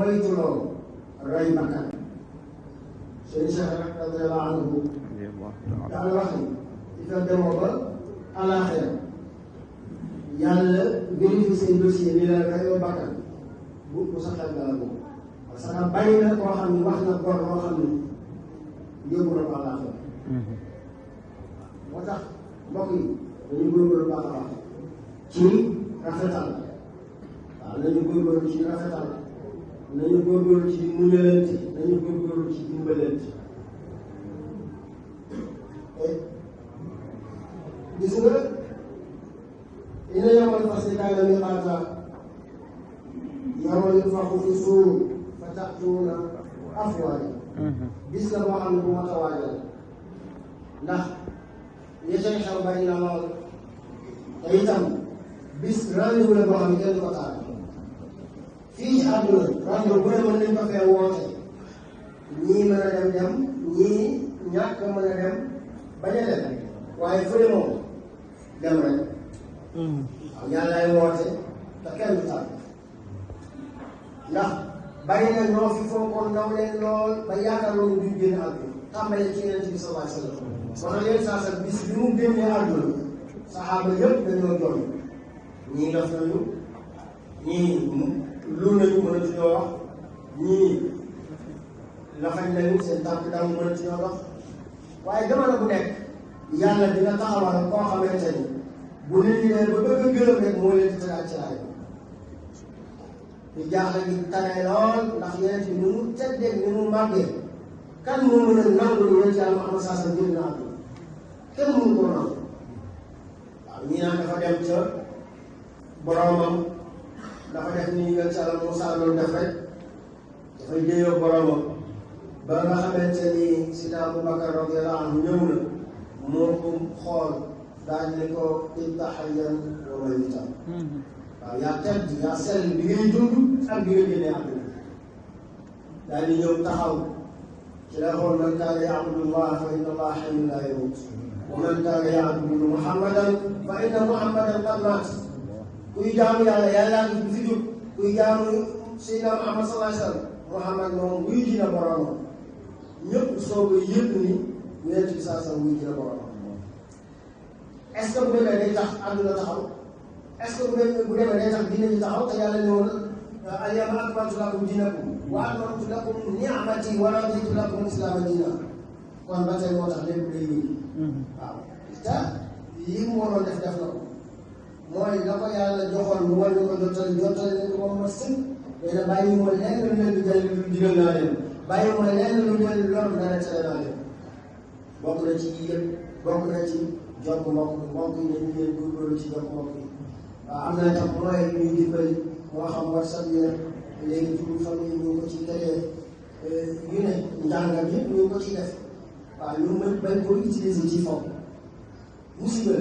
moytuloo rey bakkan seen Cheikh radiyallahu anhu daana wax ni di fa demoo ba àllaaxira yàlla vérifié seen dossier ni la reyoo bakkan bu sa xel dala boobu parce que bari na koo xam ne wax na góor loo xam ne yóbbu na ko àllaaxira moo tax mbokk yi dañu góorgóorlu baax a baax ci rafetal waaw nañu góorgóorlu ci rafetal nañu góorgóorlu ci muñalante nañu góorgóorlu ci dimbalante gis nga ina yawmal fasli kaana miiqaata yawma yunfaxu fi suur fa ta'tuuna afwaaja bis la boo xam ne bu mat a waajal ndax li tey xew bari na lool te itam bis rendez-vous la boo xam ne kenn du ko taal fii ci àdduna rendez-vous bu ne mën nañ ko fee woote ñii mën a dem ñii ñàkk mën a dem bañ a dem waaye fële moom dem rek waaw yàllaay woote te kenn du taal ndax bari na ñoo fi foogoon naw leen lool ba yaakaar loolu duñ génn àdduna tàmbale ci Yonent bi sallallahu alayhi wa sallam wax na leen saa sa bis bi mu génnee àdduna saxaaba yëpp dañoo jooy ñii def nañu ñii lu nañu mënatuñoo wax ñii lafañ nañu seen tànk daw mënatuñoo dox waaye jamono bu nekk yàlla dina taxawal koo xamante ni bu nit ñi leen ba bëgg a gërëm rek moo leen di tëraat ci raay di jaaxle gi tane lool ndax Yonent bi ni mu teddee ni mu màggee kan moo mën a nangu ni Yonent Yàlla Muhammad saa sa génn na àdduna kenn mënu koo nangu waaw ñii naan dafa dem ca boromam dafa def ni Yonent Yàlla Muusaa doon def rek dafay jéeyoo boromam ba nga xamante ni Sidna Abubakar radiyallahu anhu ñëw na moo ko xool daal ne ko ibqa hayyan wa mayyitan waaw yaa tedd yaa sell bi ngay dund ak bi nga génnee àdduna daal di ñëw taxaw ci la xool man kaana ya'budu llaha fa inna allaha hayyun laa yamuut wa man kaana ya'budu muhammadan fa inna muhammadan qad maat kuy jaamu yàlla yàlla ngi fi jóg kuy jaamu Seydina Muhammad sallallahu alayhi wa sallam Muhammad moom wuy ji na boromam ñëpp soog a yëg ni Yonent bi saa sallam wuy ji na boromam est ce que bu demee day tax àdduna taxaw est ce que bu demee day tax diine ji taxaw te yàlla ne woon al-yawma akmaltu lakum diinakum wa atmamtu lakum ni'mati wa raditu lakum al-islaama diinan kon ba tey moo tax lépp day wéy waaw te li mu waroon def na ko mooy la ko yàlla joxoon mu war ñu ko jottali nañ ko moom ma sëkk mais nag bàyyi ma lenn lu leen di jël lu digal naa leen bàyyi ma lenn lu leen lor dara tere naa leen bokk na ci yëpp bokk na ci jokk mbokk yi dañu leen góorgóorlu ci jokk mbokk yi waaw am na tam mooy ñuy dimbali moo xam WhatsApp yi léegi turu famille ñu ngi ko ci tegee yu ne njàngat yëpp ñu ngi ko ci def waaw ñu mën bañ ko utiliser ci foofu musiba